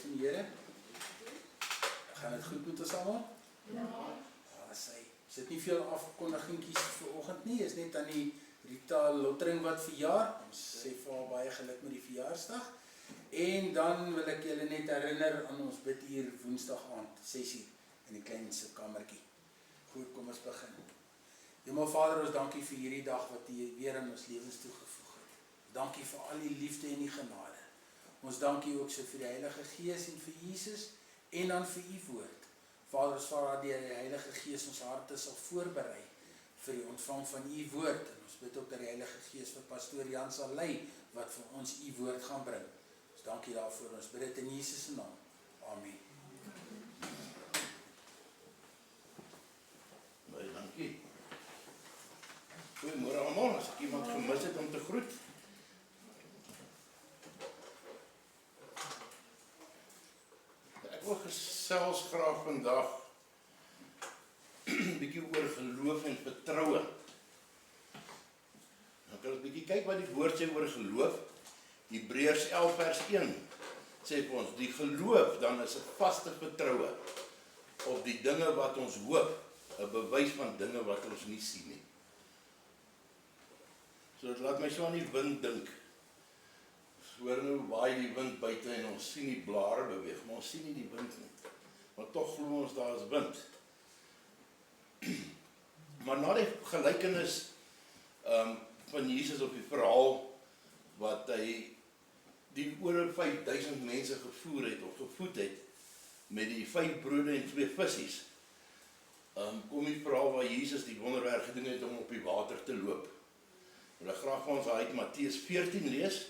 van die Here? Gaan dit goed met ons almal? Ja. Is dit nie veel afkondigingetjies vir oggend nie, is net aan die Rita Lottering wat verjaar, ons sê vir haar baie geluk met die verjaarsdag, en dan wil ek julle net herinner aan ons biduur woensdag aand, 6uur, in die klein sitkamertjie. Goed, kom ons begin. Hemelvader, ons dankie vir hierdie dag wat U weer in ons lewens toegevoeg het. Dankie vir al die liefde en die genade. Ons dankie ook so vir die Heilige Gees en vir Jesus en dan vir U woord. Vader, ons vra dat deur die Heilige Gees ons harte sal voorberei vir die ontvang van U woord. En ons bid ook dat die Heilige Gees vir pastoor Jan sal lei wat vir ons U woord gaan bring. Ons dankie daarvoor. Ons bid dit in Jesus se naam. Amen. Baie dankie. Goeiemôre almal, as ek iemand gemis het om te groet. Ek wil gesels graag vandag bietjie oor geloof en vertroue. Dan kan ons bietjie kyk wat die woord sê oor geloof. Hebreërs 11 vers 1 sê vir ons, die geloof dan is 'n vaste vertroue op die dinge wat ons hoop, 'n bewys van dinge wat ons nie sien nie. So dit laat my so aan die wind dink. Hoor nou waai die wind buite en ons sien die blare beweeg, maar ons sien nie die wind nie. Maar tog glo ons daar is wind. Maar na die gelykenis van Jesus op die verhaal wat hy die oor 5000 mense gevoer het of gevoed het met die 5 brode en 2 vissies, kom die verhaal waar Jesus die wonderwerk gedoen het om op die water te loop. Ek wil graag vir ons uit Matteus 14 lees,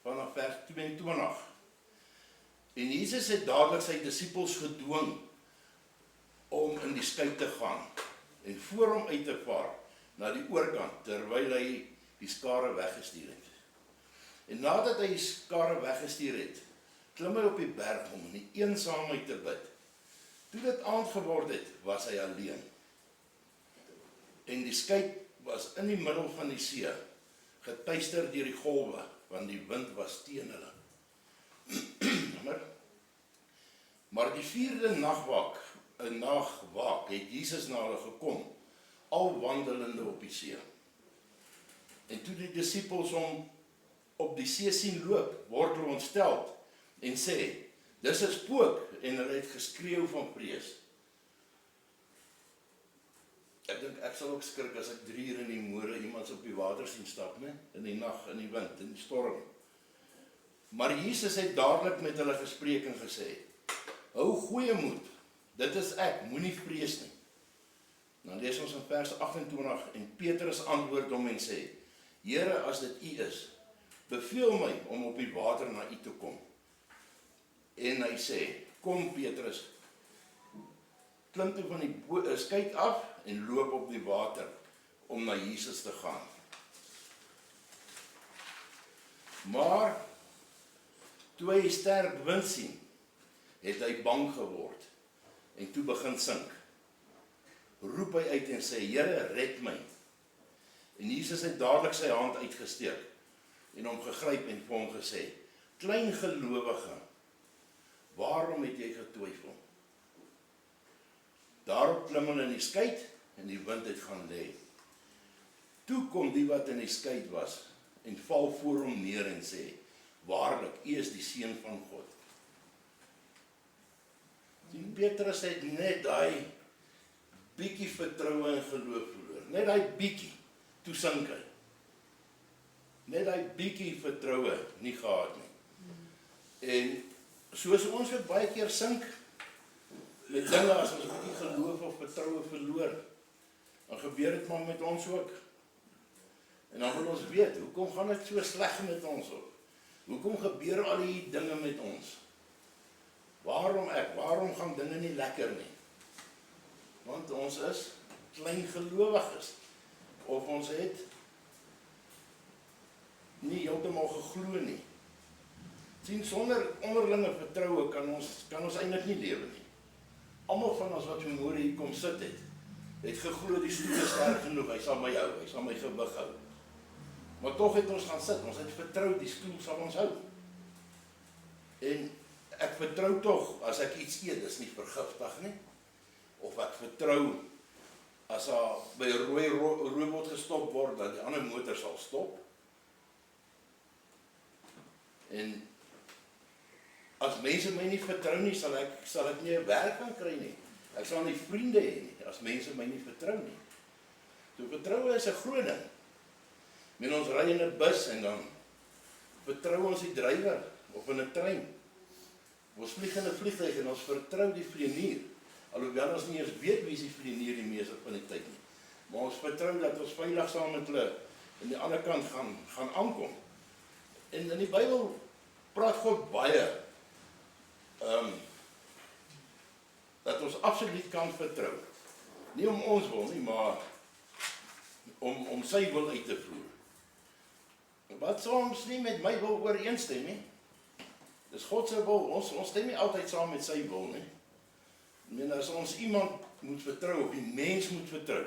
vanaf vers 22. En Jesus het dadelik sy disippels gedwing om in die skei te gaan en voor hom uit te vaar na die oorkant, terwyl hy die skare weggestuur het. En nadat hy die skare weggestuur het, klim hy op die berg om in die eensaamheid te bid. Toe dit aand geword het, was hy alleen. En die skei was in die middel van die see, getuister deur die golwe, want die wind was teen hulle. Maar die 4de nagwaak het Jesus na hulle gekom, al wandelende op die see. En toe die disippels hom op die see sien loop, word hulle ontsteld en sê, dis 'n spook, en hulle het geskreeu van vrees. Ek dink ek sal ook skrik as ek 3 uur in die môre iemand op die water sien stap, né? In die nag, in die wind, in die storm. Maar Jesus het dadelik met hulle gespreek en gesê, hou goeie moed, dit is ek, moenie vrees nie. Dan lees ons in vers 28, en Petrus antwoord hom en sê, Here, as dit U is, beveel my om op die water na U te kom. En hy sê, kom Petrus, klim toe van die skei af en loop op die water om na Jesus te gaan. Maar toe hy sterk wind sien, het hy bang geword en toe begin sink. Roep hy uit en sê, Here, red my. En Jesus het dadelik sy hand uitgesteek en hom gegryp en vir hom gesê, klein gelowige, waarom het jy getwyfel? Daarop klim hulle in die skei en die wind het gaan lê. Toe kom die wat in die skei was en val voor hom neer en sê, waarlik, U is die Seun van God. En Petrus het net daai bietjie vertroue en geloof verloor. Net daai bietjie, toe sink hy. Net daai bietjie vertroue nie gehad nie. En soos ons ook baie keer sink met dinge as ons 'n bietjie geloof of vertroue verloor, dan gebeur dit maar met ons ook. En dan wil ons weet, hoekom gaan dit so sleg met ons ook? Hoekom gebeur al die dinge met ons? Waarom gaan dinge nie lekker nie? Want ons is klein gelowiges, of ons het nie heeltemal geglo nie. Sien, sonder onderlinge vertroue kan ons eintlik nie lewe nie. Almal van ons wat vanmôre hier kom sit het geglo die stoel is sterk genoeg, hy sal my hou, hy sal my gewig hou. Maar tog het ons gaan sit, ons het vertrou die stoel sal ons hou. En ek vertrou tog, as ek iets eet, is nie vergiftig nie. Of ek vertrou, as daar by 'n rooi robot gestop word, dat die ander motor sal stop. En as mense my nie vertrou nie, sal ek nie 'n werk kan kry nie. Ek sal nie vriende hê nie, as mense my nie vertrou nie. So vertroue is 'n groot ding. Men ons ry in 'n bus en dan vertrou ons die drywer, of in 'n trein. Ons vlieg in 'n vliegtuig en ons vertrou die vlieënier. Alhoewel ons nie eens weet wie is die vlieënier die meeste van die tyd nie. Maar ons vertrou dat ons veilig saam met hulle aan die ander kant gaan aankom. En in die Bybel praat God baie dat ons absoluut kan vertrou. Nie om ons wil nie, maar om sy wil uit te voer. Wat soms nie met my wil ooreenstem nie. Dis God se wil. Ons stem nie altyd saam met sy wil nie. Ek meen, as ons iemand moet vertrou, of die mens moet vertrou,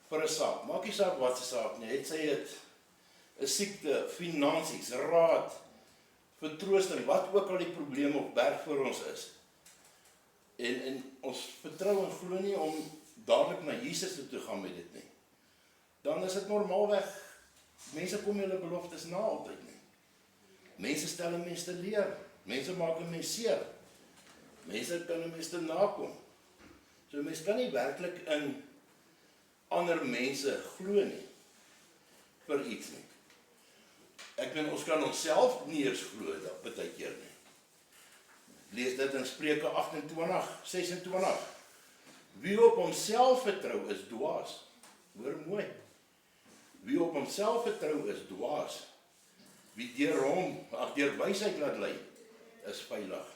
vir 'n saak, maak nie saak wat se saak nie, het sy het 'n siekte, finansies, raad, vertroosting, wat ook al die probleem of berg vir ons is. En ons vertrou en glo nie om dadelik na Jesus toe te gaan met dit nie. Dan is dit normaalweg, mense kom hulle beloftes na altyd nie. Mense stel 'n mens te leer, mense maak 'n mens seer, mense kan 'n mens te nakom. So mens kan nie werklik in ander mense glo nie, vir iets nie. Ek meen, ons kan onsself nie eens glo, dat baie keer nie. Lees dit in Spreuke 28:26. Wie op homself vertrou is dwaas. Hoor mooi. Wie op homself vertrou is dwaas. Wie deur wysheid laat lei, is veilig.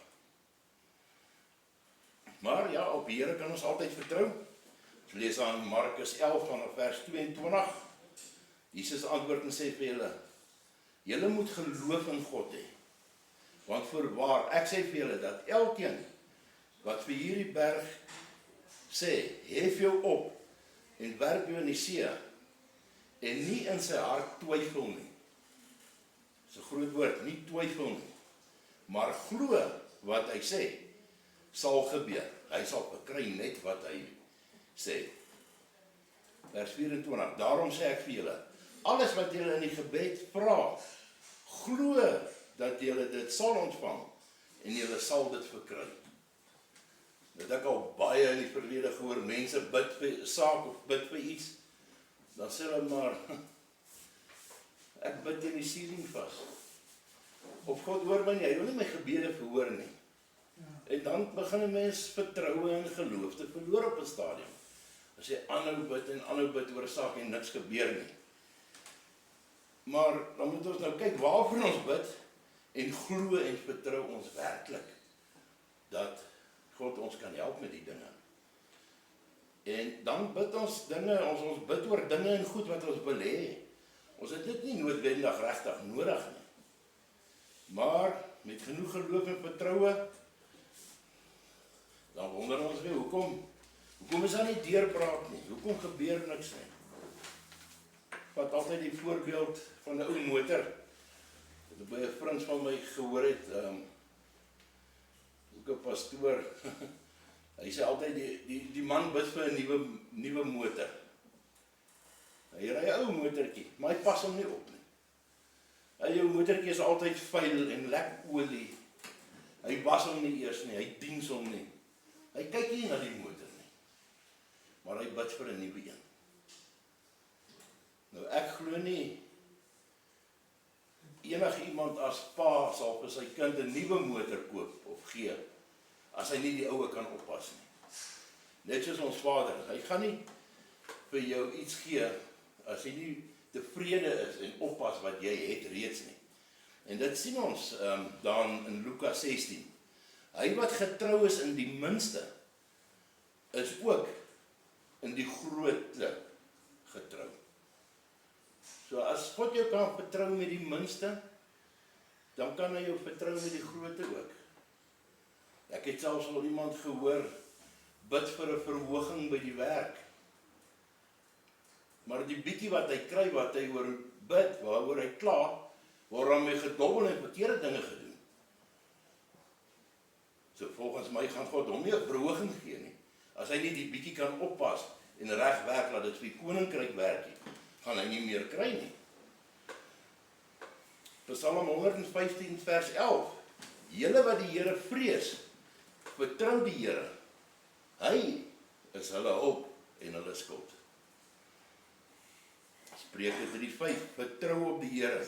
Maar ja, op die Here kan ons altyd vertrou. Ons lees aan Markus 11 vanaf vers 22. Jesus antwoord en sê vir julle, julle moet geloof in God hê. Want voorwaar, ek sê vir julle dat elkeen wat vir hierdie berg sê, hef jou op en werp jou in die see, en nie in sy hart twyfel nie. Dis 'n groot woord, nie twyfel nie, maar glo wat hy sê, sal gebeur. Hy sal verkry net wat hy sê. Vers 24, daarom sê ek vir julle, alles wat julle in die gebed vra, glo dat julle dit sal ontvang, en julle sal dit verkry. Dat ek al baie in die verlede gehoor, mense bid vir 'n saak of bid vir iets, dan sê hulle maar, ek bid in die siening vas. Of God hoor my nie, hy wil nie my gebede verhoor nie. En dan begin 'n mens vertroue en geloof te verloor op 'n stadium. As jy aanhou bid oor 'n saak en niks gebeur nie. Maar dan moet ons nou kyk waarvoor ons bid en glo en vertrou ons werklik dat God ons kan help met die dinge. En dan bid ons dinge, ons bid oor dinge en goed wat ons wil hê. Ons het dit nie noodwendig regtig nodig nie. Maar met genoeg geloof en vertroue, dan wonder ons weer, hoekom is daar nie deurbraak nie? Hoekom gebeur niks nie? Wat altyd die voorbeeld van 'n ou motor. Ek by 'n vriend van my gehoor het, ook 'n pastoor. Hy sê altyd die man bid vir 'n nuwe motor. Hy ry 'n ou motortjie, maar hy pas hom nie op nie. Hy jou motortjie is altyd vuil en lek olie. Hy was hom nie eers nie, hy diens hom nie. Hy kyk nie na die motor nie. Maar hy bid vir 'n nuwe een. Nou ek glo nie enige iemand as pa sal vir sy kind 'n nuwe motor koop of gee as hy nie die oue kan oppas nie. Net soos ons Vader, hy gaan nie vir jou iets gee as hy nie tevrede is en oppas wat jy het reeds nie. En dit sien ons dan in Lukas 16. Hy wat getrou is in die minste, is ook in die grootte getrou. So as God jou kan vertrou met die minste, dan kan hy jou vertrou met die grootte ook. Ek het selfs al iemand gehoor, bid vir 'n verhoging by die werk. Maar die bietjie wat hy kry, wat hy oor bid, waaroor hy kla, word hom mee gedobbel en verkeerde dinge gedoen. So volgens my gaan God hom nie 'n verhoging gee nie. As hy nie die bietjie kan oppas en reg werk, laat dit vir die koninkryk werk nie, gaan hy nie meer kry nie. Psalm 115 vers 11. Julle wat die Here vrees, vertrou die Here. Hy is hulle hulp en hulle skuld. Spreuke 3:5. Vertrou op die Here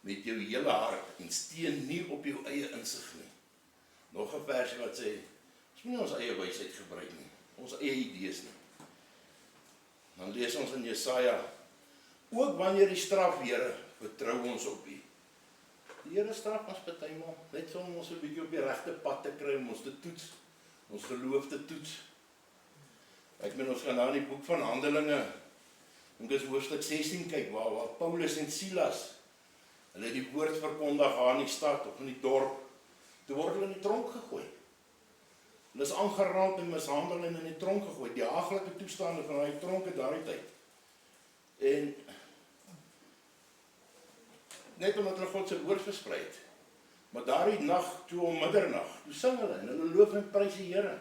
met jou hele hart en steun nie op jou eie insig nie. Nog 'n versie wat sê, ons moet nie ons eie wysheid gebruik nie, ons eie idees nie. Dan lees ons in Jesaja, ook wanneer die straf, Here, vertrou ons op U. Die Here straf ons partymal, net om ons 'n bietjie op die regte pad te kry, om ons te toets, ons geloof te toets. Ek meen, ons gaan nou in die boek van Handelinge, en dis hoofstuk 16 kyk, waar Paulus en Silas, hulle die woord verkondig aan die stad, of in die dorp, toe word hulle in die tronk gegooi. Hulle is aangeraak en mishandel en in die tronk gegooi, die haaglike toestande van die tronke daardie tyd. En net omdat hulle God se woord versprei het. Maar daardie nag, toe om middernag, toe sing hulle en hulle loof en prys die Here.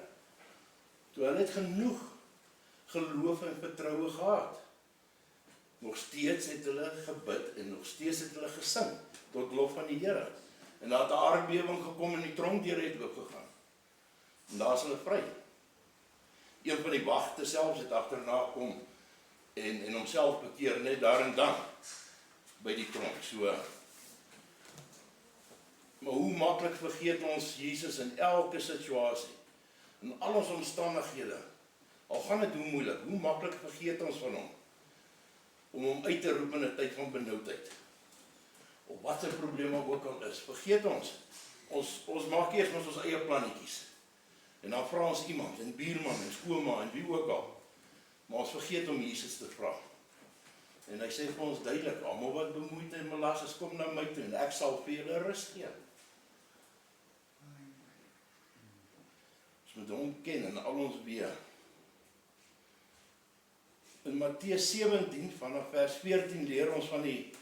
Toe hulle het genoeg geloof en vertroue gehad. Nog steeds het hulle gebid en nog steeds het hulle gesing tot lof van die Here. En daar het 'n aardbewing gekom en die tronkdeure het oopgegaan. En daar is hulle vry. Een van die wagte selfs het agterna kom en homself bekeer net daar en dan by die tronk. So, maar hoe maklik vergeet ons Jesus in elke situasie, in al ons omstandighede, al gaan dit hoe moeilik, hoe maklik vergeet ons van hom, om hom uit te roep in 'n tyd van benoudheid. Of wat 'n probleem ook al is, vergeet ons. Ons maak eers met ons eie plannetjies. En dan vra ons iemand, en buurman, en skoonma, en wie ook al. Maar ons vergeet om Jesus te vra. En hy sê vir ons duidelik, almal wat bemoeid en belas is, kom na my toe, en ek sal vir julle rus gee. Ons moet hom ken en al ons weer. In Matteus 17, vanaf vers 14, leer ons van die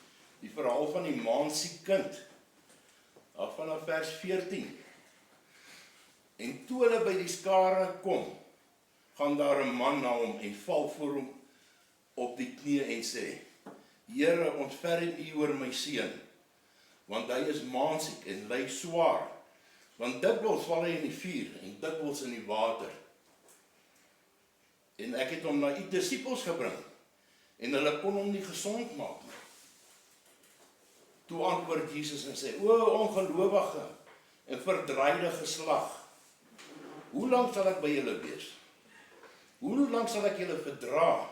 verhaal van die maansiek kind. Daar vanaf vers 14. En toe hulle by die skare kom, gaan daar 'n man na hom en val voor hom op die knie en sê, Here, ontferm U oor my seun, want hy is maansiek en ly swaar, want dikwels val hy in die vuur en dikwels in die water. En ek het hom na U disippels gebring, en hulle kon hom nie gesond maak nie. Toe antwoord Jesus en sê, o ongelowige en verdraaide geslag, hoe lank sal ek by julle wees? Hoe lank sal ek julle verdra?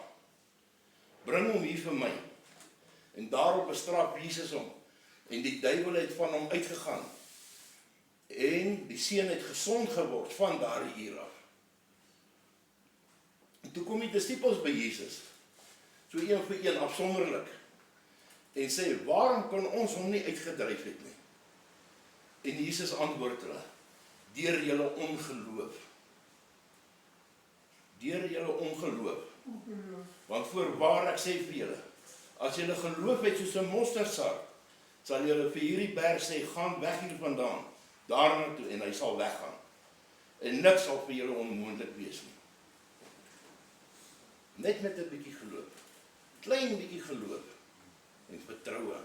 Bring hom hier vir my. En daarop bestraf Jesus hom. En die duiwel het van hom uitgegaan. En die seun het gesond geword van daardie uur af. En toe kom die disippels by Jesus, so een vir een afsonderlik, en sê, waarom kan ons hom nie uitgedryf het nie? En Jesus antwoord hulle, deur julle ongeloof. Deur julle ongeloof. Want voorwaar ek sê vir julle, as julle geloof het soos 'n mosterdsaad, sal julle vir hierdie berg sê, gaan weg hier vandaan, daarna toe, en hy sal weggaan. En niks sal vir julle onmoontlik wees nie. Net met 'n bietjie geloof. Klein bietjie geloof. En vertroue.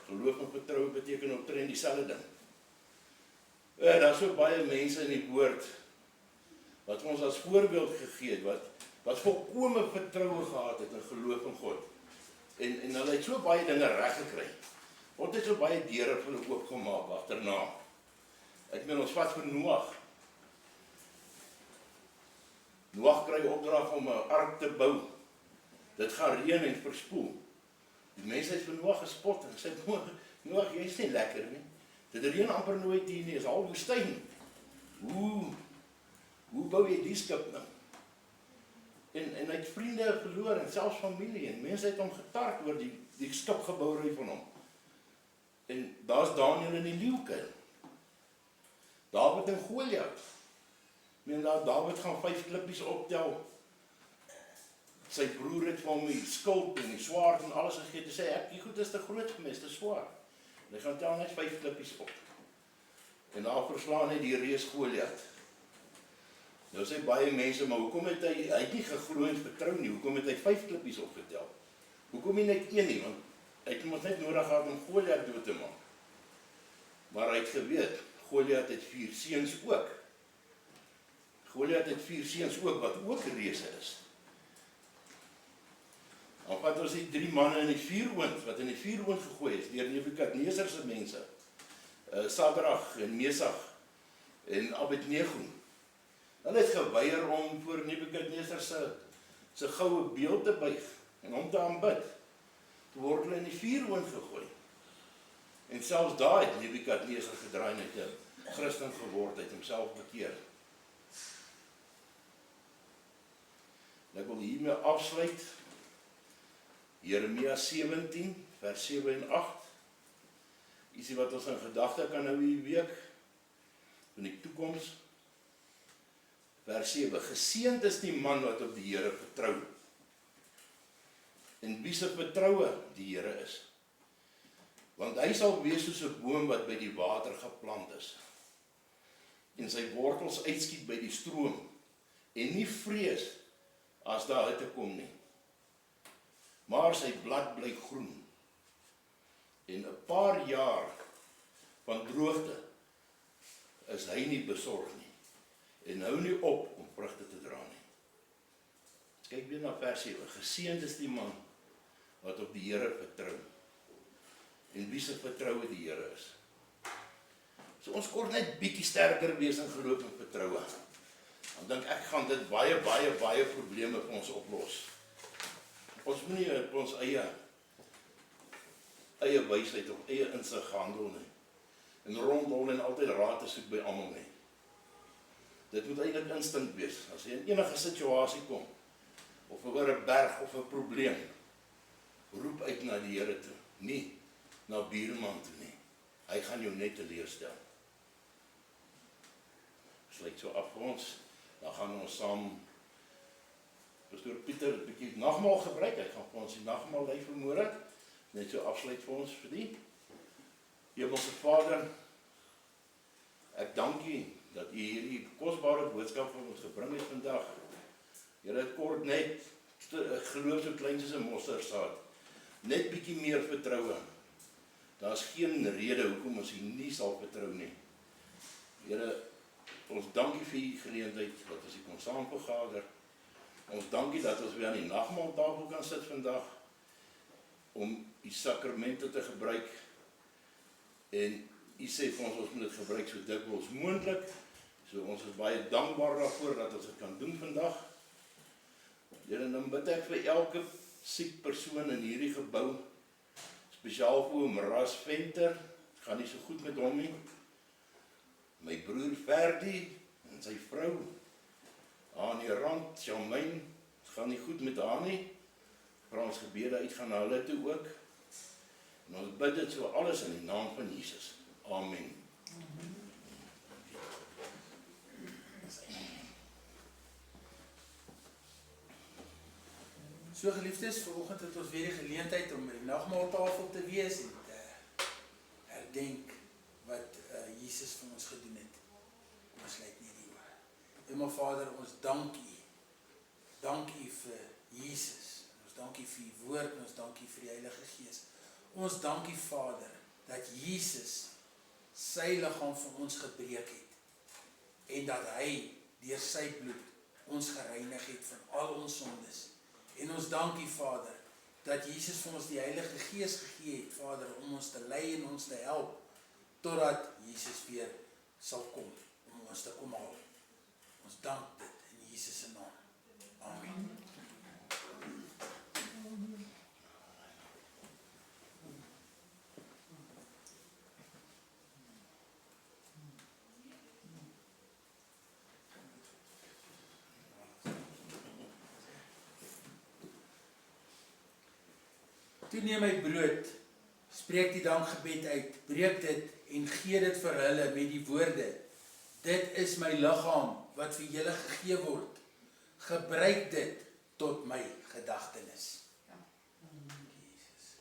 Geloof en vertroue beteken omtrent dieselfde ding. Daar is so baie mense in die woord wat ons as voorbeeld gegee het, wat volkome vertroue gehad het in geloof in God. En hulle het so baie dinge reg gekry. God het so baie deure vir hulle oopgemaak agterna. Ek meen, ons vat vir Noag. Noag kry opdrag om 'n ark te bou. Dit gaan reën en verspoel. Die mense het vir Noag gespot en gesê, Noag, jy is nie lekker nie. Dit reën amper nooit hier nie, is al woestyn. Hoe bou jy die skip nou? En hy het vriende verloor en selfs familie, en mense het hom getart oor die skipgebouery van hom. En daar's Daniël in die leeukuil. Dawid en Goliat. Dawid gaan 5 klippies optel. Sy broer het vir hom die skild en die swaard en alles gegee, te sê, die goed is te groot vir my, is te swaar. En hy gaan tel net 5 klippies op. En daar verslaan hy die reus Goliat. Nou sê baie mense, maar hoekom het hy het nie geglo en vertrou nie, hoekom het hy 5 klippies opgetel? Hoekom nie net 1 nie, want hy het mos net nodig gehad om Goliat dood te maak. Maar hy het geweet, Goliat het 4 seuns ook. Goliat het 4 seuns ook, wat ook reuse is. Dan vat ons die 3 manne in die vuuroond, wat in die vuuroond gegooi is, deur Nebukadneser se mense. Sadrag en Mesach en Abednego. Hulle het geweier om voor Nebukadneser se goue beeld te buig en hom te aanbid. Toe word hulle in die vuuroond gegooi. En selfs daar het Nebukadneser gedraai en het 'n Christen geword, het homself bekeer. En ek wil hiermee afsluit. Jeremia 17, vers 7 en 8. Ietsie wat ons in gedagte kan hou hierdie week, in die toekoms. Vers 7, geseënd is die man wat op die Here vertrou, en wie se vertroue die Here is. Want hy sal wees soos 'n boom wat by die water geplant is, en sy wortels uitskiet by die stroom, en nie vrees as daar hitte kom nie. Maar sy blad bly groen, en 'n paar jaar van droogte is hy nie besorg nie, en hou nie op om vrugte te dra nie. Kyk weer na vers 7, geseënd is die man wat op die Here vertrou, en wie se vertroue die Here is. So ons kort net bietjie sterker wees in geloof en vertroue. Dan dink ek gaan dit baie probleme vir ons oplos. Ons moet nie op ons eie wysheid of eie insig handel nie. En rondhol en altyd raad te soek by almal nie. Dit moet eintlik instink wees. As jy in enige situasie kom, of oor 'n berg of 'n probleem, roep uit na die Here toe, nie na buurman toe nie. Hy gaan jou net teleurstel. Sluit so af vir ons, dan gaan ons saam Pastoor Pieter 'n bietjie nagmaal gebruik. Hy gaan vir ons die nagmaal lei vanmôre. Net so afsluit vir ons vir die. Hemelse Vader, ek dank U dat U hierdie kosbare boodskap vir ons gebring het vandag. Here, het kort net geloof so klein soos 'n mosterdsaad. Net bietjie meer vertroue. Daar's geen rede hoekom ons U nie sal vertrou nie. Here, ons dank U vir die geleentheid dat ons hier kon saam vergader. Ons dank U dat ons weer aan die nagmaaltafel kan sit vandag om U sakramente te gebruik. En U sê vir ons moet dit gebruik so dikwels moontlik. So ons is baie dankbaar daarvoor dat ons dit kan doen vandag. Here, dan bid ek vir elke siek persoon in hierdie gebou, spesiaal vir oom Ras Venter, gaan nie so goed met hom nie. My broer Ferdi en sy vrou, aan die rand, Charmaine, gaan nie goed met haar nie. Vra ons gebede uitgaan na hulle toe ook. En ons bid dit so alles in die naam van Jesus. Amen. So geliefdes, vanoggend het ons weer die geleentheid om by die nagmaaltafel te wees en te herdenk wat Jesus vir ons gedoen het. Ons sluit nie die oor. Hemel Vader, ons dank U. Dank U vir Jesus. Ons dank U vir U woord en ons dank U vir die Heilige Gees. Ons dank U, Vader, dat Jesus sy liggaam vir ons gebreek het en dat hy deur sy bloed ons gereinig het van al ons sondes. En ons dank U, Vader, dat Jesus vir ons die Heilige Gees gegee het, Vader, om ons te lei en ons te help, totdat Jesus weer sal kom, om ons te kom haal. Ons dank dit in Jesus se naam. Amen. Toe neem hy brood, spreek die dankgebed uit, breek dit en gee dit vir hulle met die woorde: dit is my liggaam wat vir julle gegee word. Gebruik dit tot my gedagtenis. Ja. Jesus.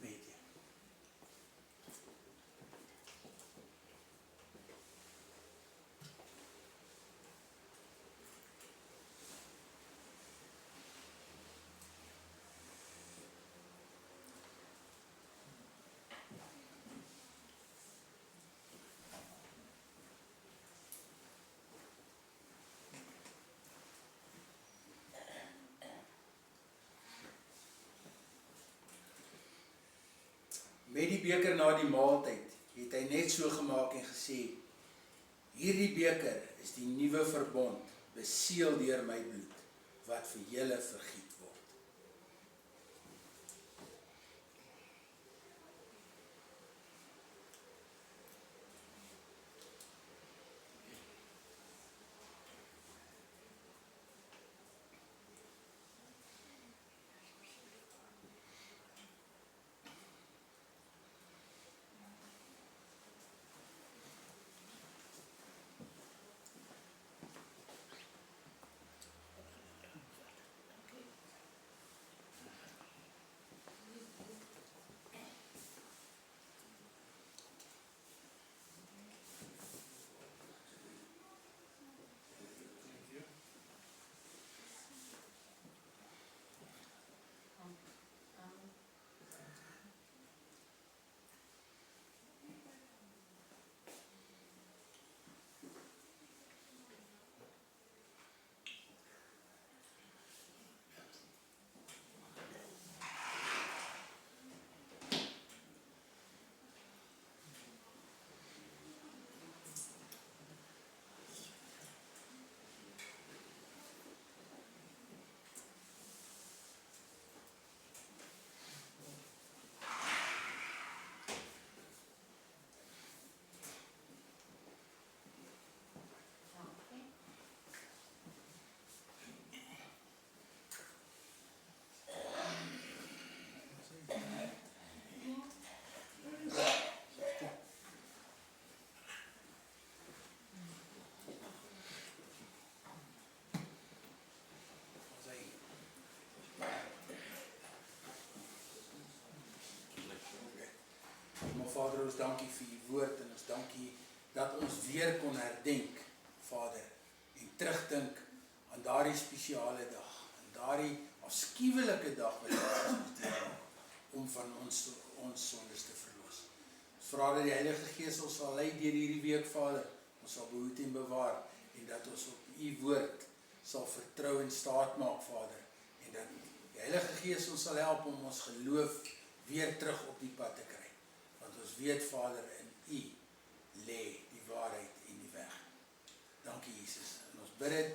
Weet jy. Met die beker na die maaltyd het hy net so gemaak en gesê, hierdie beker is die nuwe verbond, beseël deur my bloed, wat vir julle vergiet word. Maar Vader, ons dankie vir u woord en ons dankie dat ons weer kon herdenk, Vader, en terugdink aan daardie spesiale dag, aan daardie afskuwelike dag wat ons deurmaak, om van ons sondes te verlos. Ons vra dat die Heilige Gees ons sal lei deur hierdie week, Vader, ons sal behoed en bewaar, en dat ons op u woord sal vertrou en staat maak, Vader, en dat die Heilige Gees ons sal help om ons geloof weer terug op die pad te kry. Want ons weet, Vader, in u lê die waarheid en die weg. Dankie, Jesus. En ons bid dit